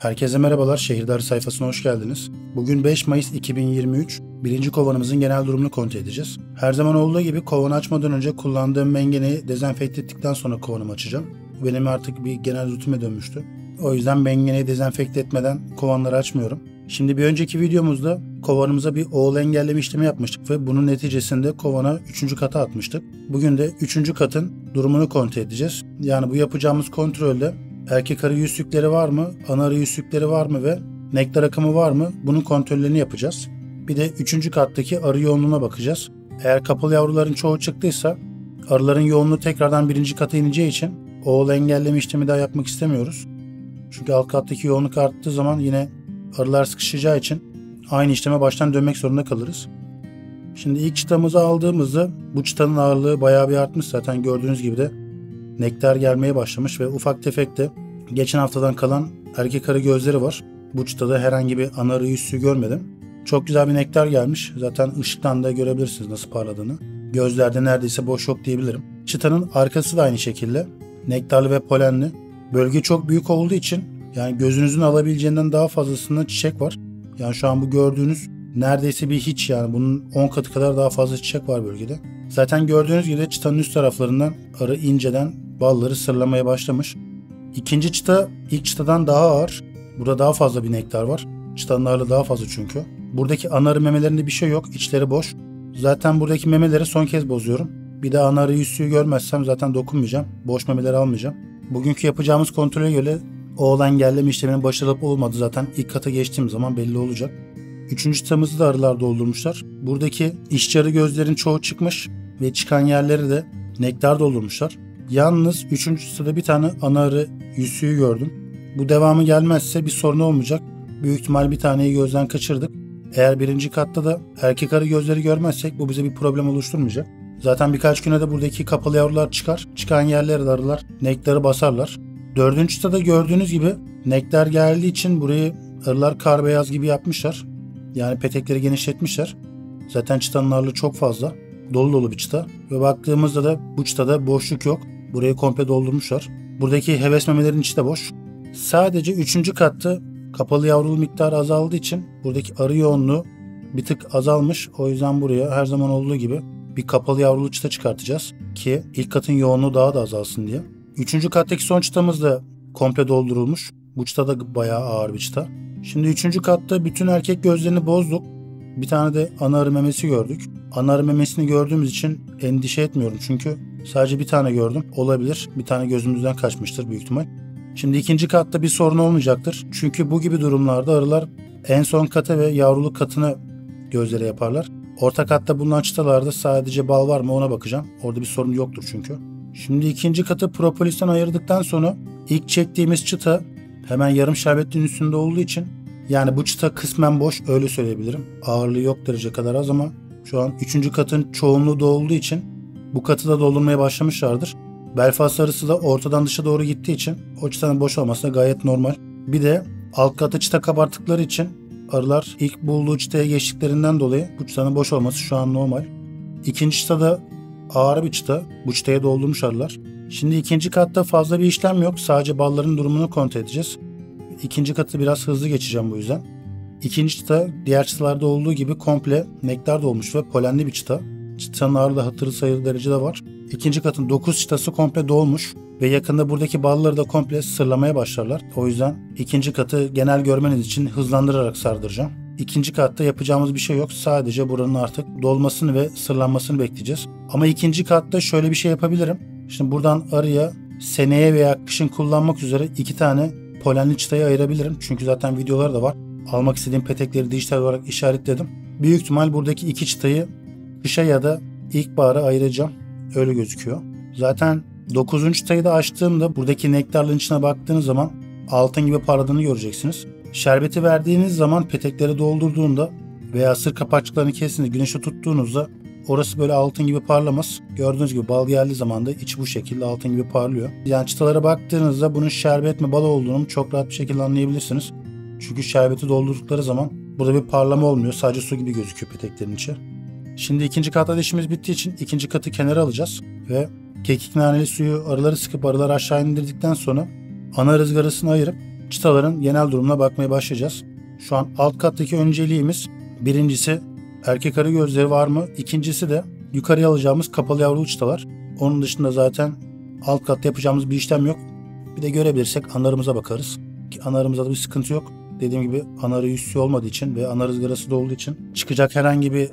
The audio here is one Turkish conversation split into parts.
Herkese merhabalar, Şehirdarı sayfasına hoş geldiniz. Bugün 5 Mayıs 2023, birinci kovanımızın genel durumunu kontrol edeceğiz. Her zaman olduğu gibi kovanı açmadan önce kullandığım mengeneyi dezenfekte ettikten sonra kovanımı açacağım. Benim artık bir genel rutime dönmüştü. O yüzden mengeneyi dezenfekte etmeden kovanları açmıyorum. Şimdi bir önceki videomuzda kovanımıza bir oğul engelleme işlemi yapmıştık ve bunun neticesinde kovana 3. kata atmıştık. Bugün de 3. katın durumunu kontrol edeceğiz. Yani bu yapacağımız kontrolde erkek arı yüzsükleri var mı, ana arı yüzsükleri var mı ve nektar akımı var mı? Bunun kontrollerini yapacağız. Bir de 3. kattaki arı yoğunluğuna bakacağız. Eğer kapalı yavruların çoğu çıktıysa arıların yoğunluğu tekrardan 1. kata ineceği için oğul engelleme işlemi daha yapmak istemiyoruz. Çünkü alt kattaki yoğunluk arttığı zaman yine arılar sıkışacağı için aynı işleme baştan dönmek zorunda kalırız. Şimdi ilk çıtamızı aldığımızda bu çıtanın ağırlığı bayağı bir artmış. Zaten gördüğünüz gibi de nektar gelmeye başlamış ve ufak tefek de geçen haftadan kalan erkek arı gözleri var. Bu çıtada herhangi bir ana arı yüzüğü görmedim. Çok güzel bir nektar gelmiş. Zaten ışıktan da görebilirsiniz nasıl parladığını. Gözlerde neredeyse boş yok diyebilirim. Çıtanın arkası da aynı şekilde. Nektarlı ve polenli. Bölge çok büyük olduğu için yani gözünüzün alabileceğinden daha fazlasında çiçek var. Yani şu an bu gördüğünüz neredeyse bir hiç, yani bunun 10 katı kadar daha fazla çiçek var bölgede. Zaten gördüğünüz gibi çıtanın üst taraflarından arı inceden balları sırlamaya başlamış. İkinci çıta ilk çıtadan daha ağır. Burada daha fazla bir nektar var. Çıtanın ağırlığı daha fazla çünkü. Buradaki ana arı memelerinde bir şey yok. İçleri boş. Zaten buradaki memeleri son kez bozuyorum. Bir de ana arı yüzüğü görmezsem zaten dokunmayacağım. Boş memeleri almayacağım. Bugünkü yapacağımız kontrole göre oğul engelleme işleminin başarılı olmadı zaten ilk kata geçtiğim zaman belli olacak. 3. çıtamızı da arılar doldurmuşlar. Buradaki işçi arı gözlerin çoğu çıkmış ve çıkan yerleri de nektar doldurmuşlar. Yalnız 3. çıtada bir tane ana arı yüzüğü gördüm. Bu devamı gelmezse bir sorun olmayacak. Büyük ihtimal bir taneyi gözden kaçırdık. Eğer 1. katta da erkek arı gözleri görmezsek bu bize bir problem oluşturmayacak. Zaten birkaç güne de buradaki kapalı yavrular çıkar. Çıkan yerlere de arılar nektarı basarlar. 4. çıtada gördüğünüz gibi nektar geldiği için burayı arılar kar beyaz gibi yapmışlar. Yani petekleri genişletmişler. Zaten çıtanın ağırlığı çok fazla. Dolu dolu bir çıta. Ve baktığımızda da bu çıtada boşluk yok. Burayı komple doldurmuşlar. Buradaki heves memelerin içi de boş. Sadece 3. katta kapalı yavrulu miktarı azaldığı için buradaki arı yoğunluğu bir tık azalmış. O yüzden buraya her zaman olduğu gibi bir kapalı yavrulu çıta çıkartacağız. Ki ilk katın yoğunluğu daha da azalsın diye. 3. kattaki son çıtamız da komple doldurulmuş. Bu çıta da bayağı ağır bir çıta. Şimdi 3. katta bütün erkek gözlerini bozduk. Bir tane de ana arı memesi gördük. Ana arı memesini gördüğümüz için endişe etmiyorum. Çünkü sadece bir tane gördüm. Olabilir. Bir tane gözümüzden kaçmıştır büyük ihtimal. Şimdi 2. katta bir sorun olmayacaktır. Çünkü bu gibi durumlarda arılar en son kata ve yavruluk katına gözleri yaparlar. Orta katta bulunan çıtalarda sadece bal var mı ona bakacağım. Orada bir sorun yoktur çünkü. Şimdi 2. katı propolisten ayırdıktan sonra ilk çektiğimiz çıta hemen yarım şerbetliğin üstünde olduğu için yani bu çıta kısmen boş, öyle söyleyebilirim. Ağırlığı yok derece kadar az ama şu an 3. katın çoğunluğu da olduğu için bu katı da doldurmaya başlamışlardır. Belfast arısı da ortadan dışa doğru gittiği için o çıtanın boş olması da gayet normal. Bir de alt katı çıta kabarttıkları için arılar ilk bulduğu çıtaya geçtiklerinden dolayı bu çıtanın boş olması şu an normal. 2. çıta da ağır bir çıta. Bu çıtaya doldurmuş arılar. Şimdi 2. katta fazla bir işlem yok. Sadece balların durumunu kontrol edeceğiz. 2. katı biraz hızlı geçeceğim bu yüzden. 2. çıta diğer çıtalarda olduğu gibi komple nektar dolmuş ve polenli bir çıta. Çıtanın ağırlığı hatırı sayılı derecede var. 2. katın 9 çıtası komple dolmuş ve yakında buradaki balları da komple sırlamaya başlarlar. O yüzden 2. katı genel görmeniz için hızlandırarak sardıracağım. 2. katta yapacağımız bir şey yok. Sadece buranın artık dolmasını ve sırlanmasını bekleyeceğiz. Ama 2. katta şöyle bir şey yapabilirim. Şimdi buradan arıya seneye veya kışın kullanmak üzere 2 tane polenli çıtayı ayırabilirim. Çünkü zaten videolar da var. Almak istediğim petekleri dijital olarak işaretledim. Büyük ihtimal buradaki 2 çıtayı kışa ya da ilkbahara ayıracağım. Öyle gözüküyor. Zaten 9. çıtayı da açtığımda buradaki nektarların içine baktığınız zaman altın gibi parladığını göreceksiniz. Şerbeti verdiğiniz zaman petekleri doldurduğunda veya sır kapakçıklarını kestiğinizde güneşe tuttuğunuzda orası böyle altın gibi parlamaz. Gördüğünüz gibi bal geldiği zaman da içi bu şekilde altın gibi parlıyor. Yani çıtalara baktığınızda bunun şerbet mi bal olduğunu çok rahat bir şekilde anlayabilirsiniz. Çünkü şerbeti doldurdukları zaman burada bir parlama olmuyor. Sadece su gibi gözüküyor peteklerin içi. Şimdi 2. katta işimiz bittiği için 2. katı kenara alacağız ve kekik naneli suyu arıları sıkıp arıları aşağı indirdikten sonra ana rızgarasını ayırıp çıtaların genel durumuna bakmaya başlayacağız. Şu an alt kattaki önceliğimiz birincisi erkek arı gözleri var mı? İkincisi de yukarıya alacağımız kapalı yavrulu çıtalar. Onun dışında zaten alt katta yapacağımız bir işlem yok. Bir de görebilirsek anarımıza bakarız. Ki anarımızda da bir sıkıntı yok. Dediğim gibi ana arı yüzsü olmadığı için ve ana rızgarası da olduğu için çıkacak herhangi bir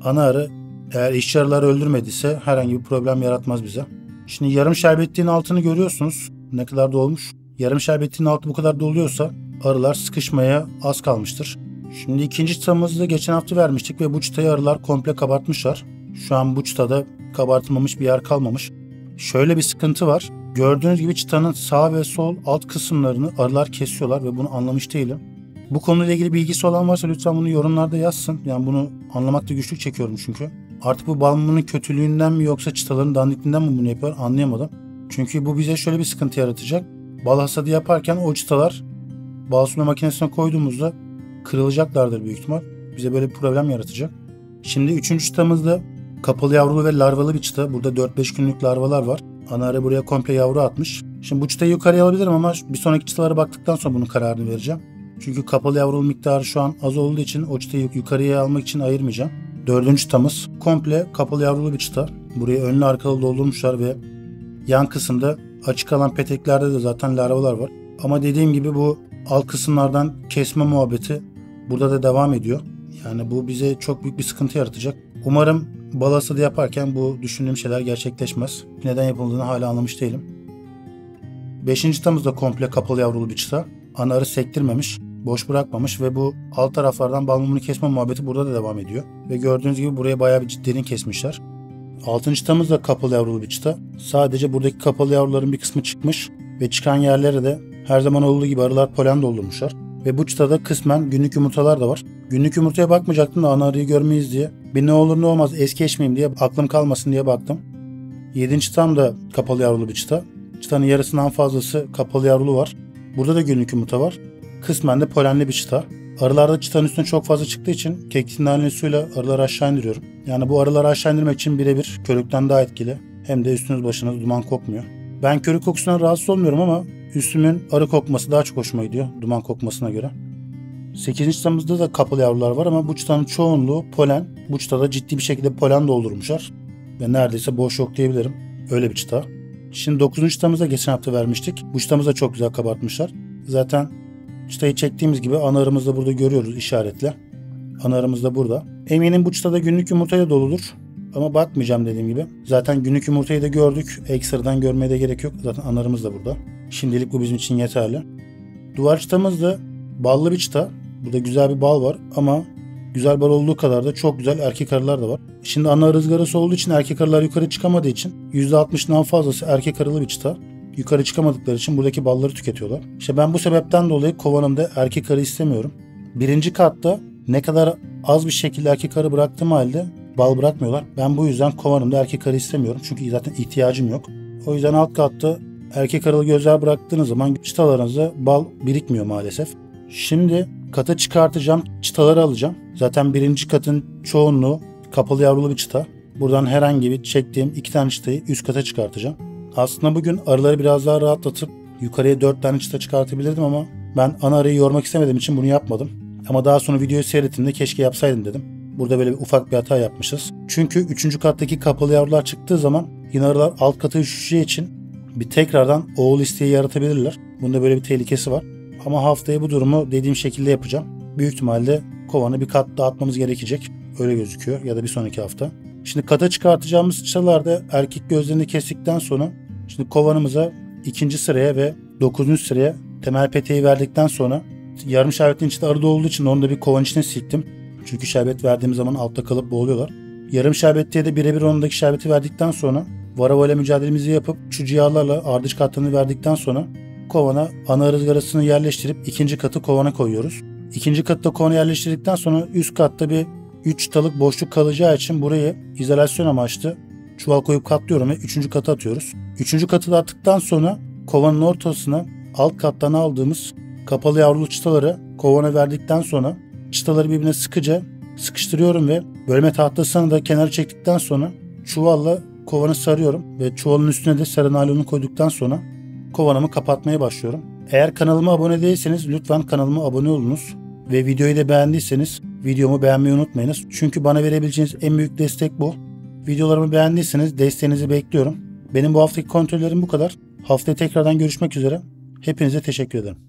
ana arı eğer işçi arıları öldürmediyse herhangi bir problem yaratmaz bize. Şimdi yarım şerbetliğin altını görüyorsunuz. Ne kadar dolmuş. Yarım şerbetliğin altı bu kadar doluyorsa arılar sıkışmaya az kalmıştır. Şimdi ikinci çıtamızı da geçen hafta vermiştik ve bu çıtayı arılar komple kabartmışlar. Şu an bu çıtada kabartılmamış bir yer kalmamış. Şöyle bir sıkıntı var. Gördüğünüz gibi çıtanın sağ ve sol alt kısımlarını arılar kesiyorlar ve bunu anlamış değilim. Bu konuyla ilgili bilgisi olan varsa lütfen bunu yorumlarda yazsın. Yani bunu anlamakta güçlük çekiyorum çünkü. Artık bu bal mumunun kötülüğünden mi yoksa çıtaların dandikliğinden mi bunu yapıyor anlayamadım. Çünkü bu bize şöyle bir sıkıntı yaratacak. Bal hasadı yaparken o çıtalar bal sürme makinesine koyduğumuzda kırılacaklardır büyük ihtimal. Bize böyle bir problem yaratacak. Şimdi üçüncü çıtamızda kapalı yavrulu ve larvalı bir çıta. Burada 4-5 günlük larvalar var. Ana arı buraya komple yavru atmış. Şimdi bu çıtayı yukarıya alabilirim ama bir sonraki çıtalara baktıktan sonra bunun kararını vereceğim. Çünkü kapalı yavrulu miktarı şu an az olduğu için o çıtayı yukarıya almak için ayırmayacağım. Dördüncü çıtamız komple kapalı yavrulu bir çıta. Burayı önlü arkalı doldurmuşlar ve yan kısımda açık alan peteklerde de zaten larvalar var. Ama dediğim gibi bu alt kısımlardan kesme muhabbeti burada da devam ediyor. Yani bu bize çok büyük bir sıkıntı yaratacak. Umarım bal hasadı yaparken bu düşündüğüm şeyler gerçekleşmez. Neden yapıldığını hala anlamış değilim. Beşinci çıtamız da komple kapalı yavrulu bir çıta. Ana arı sektirmemiş, boş bırakmamış ve bu alt taraflardan bal mumunu kesme muhabbeti burada da devam ediyor. Ve gördüğünüz gibi buraya bayağı bir derin kesmişler. Altıncı çıtamız da kapalı yavrulu bir çıta. Sadece buradaki kapalı yavruların bir kısmı çıkmış ve çıkan yerlere de her zaman olduğu gibi arılar polen doldurmuşlar. Ve bu çıtada kısmen günlük yumurtalar da var. Günlük yumurtaya bakmayacaktım da ana arıyı görmeyiz diye. Bir ne olur ne olmaz es geçmeyeyim diye aklım kalmasın diye baktım. Yedinci çıtam da kapalı yavrulu bir çıta. Çıtanın yarısından fazlası kapalı yavrulu var. Burada da günlük yumurta var. Kısmen de polenli bir çıta. Arılarda çıtanın üstüne çok fazla çıktığı için keksin naline suyla arıları aşağı indiriyorum. Yani bu arıları aşağı indirmek için birebir körükten daha etkili. Hem de üstünüz başınız duman kokmuyor. Ben körük kokusundan rahatsız olmuyorum ama üstümün arı kokması daha çok hoşuma gidiyor duman kokmasına göre. 8. çıtamızda da kapalı yavrular var ama bu çıtanın çoğunluğu polen. Bu çıtada ciddi bir şekilde polen doldurmuşlar. Ve neredeyse boş yok diyebilirim. Öyle bir çıta. Şimdi 9. çıtamızda geçen hafta vermiştik. Bu çıtamızı da çok güzel kabartmışlar. Zaten çıtayı çektiğimiz gibi ana arımızı da burada görüyoruz işaretle. Ana arımız da burada. Eminim bu çıtada günlük yumurtayla doludur. Ama bakmayacağım dediğim gibi. Zaten günlük yumurtayı da gördük. Ekstradan görmeye de gerek yok. Zaten ana arımız da burada. Şimdilik bu bizim için yeterli. Duvar çıtamız da ballı bir çıta. Burada güzel bir bal var ama güzel bal olduğu kadar da çok güzel erkek arılar da var. Şimdi ana arı ızgarası olduğu için erkek arılar yukarı çıkamadığı için %60'dan fazlası erkek arılı bir çıta. Yukarı çıkamadıkları için buradaki balları tüketiyorlar. İşte ben bu sebepten dolayı kovanımda erkek arı istemiyorum. Birinci katta ne kadar az bir şekilde erkek arı bıraktığım halde bal bırakmıyorlar. Ben bu yüzden kovanımda erkek arı istemiyorum. Çünkü zaten ihtiyacım yok. O yüzden alt katta erkek arılı gözler bıraktığınız zaman çıtalarınızda bal birikmiyor maalesef. Şimdi kata çıkartacağım çıtaları alacağım. Zaten birinci katın çoğunluğu kapalı yavrulu bir çıta. Buradan herhangi bir çektiğim 2 tane çıtayı üst kata çıkartacağım. Aslında bugün arıları biraz daha rahatlatıp yukarıya 4 tane çıta çıkartabilirdim ama ben ana arıyı yormak istemediğim için bunu yapmadım. Ama daha sonra videoyu seyrettiğimde keşke yapsaydım dedim. Burada böyle bir ufak bir hata yapmışız. Çünkü 3. kattaki kapalı yavrular çıktığı zaman yine arılar alt kata üşüşeceği için bir tekrardan oğul isteği yaratabilirler. Bunda böyle bir tehlikesi var. Ama haftaya bu durumu dediğim şekilde yapacağım. Büyük ihtimalle kovanı bir kat dağıtmamız gerekecek. Öyle gözüküyor ya da bir sonraki hafta. Şimdi kata çıkartacağımız çıtalarda erkek gözlerini kestikten sonra şimdi kovanımıza 2. sıraya ve 9. sıraya temel peteği verdikten sonra yarım şerbetin içinde arı olduğu için onu da bir kovan içine silktim. Çünkü şerbet verdiğim zaman altta kalıp boğuluyorlar. Yarım şerbetliğe de birebir onundaki şerbeti verdikten sonra varroa ile mücadelemizi yapıp şu ciğerlerle ardış katlarını verdikten sonra kovana ana arı ızgarasını yerleştirip 2. katı kovana koyuyoruz. 2. katta kovana yerleştirdikten sonra üst katta bir 3 çıtalık boşluk kalacağı için burayı izolasyon amaçlı çuval koyup katlıyorum ve 3. kata atıyoruz. 3. katı da attıktan sonra kovanın ortasına alt kattan aldığımız kapalı yavrulu çıtaları kovana verdikten sonra çıtaları birbirine sıkıca sıkıştırıyorum ve bölme tahtasını da kenara çektikten sonra çuvalla kovanı sarıyorum ve çuvalın üstüne de sarı naylonu koyduktan sonra kovanımı kapatmaya başlıyorum. Eğer kanalıma abone değilseniz lütfen kanalıma abone olunuz. Ve videoyu da beğendiyseniz videomu beğenmeyi unutmayınız. Çünkü bana verebileceğiniz en büyük destek bu. Videolarımı beğendiyseniz desteğinizi bekliyorum. Benim bu haftaki kontrollerim bu kadar. Haftaya tekrardan görüşmek üzere. Hepinize teşekkür ederim.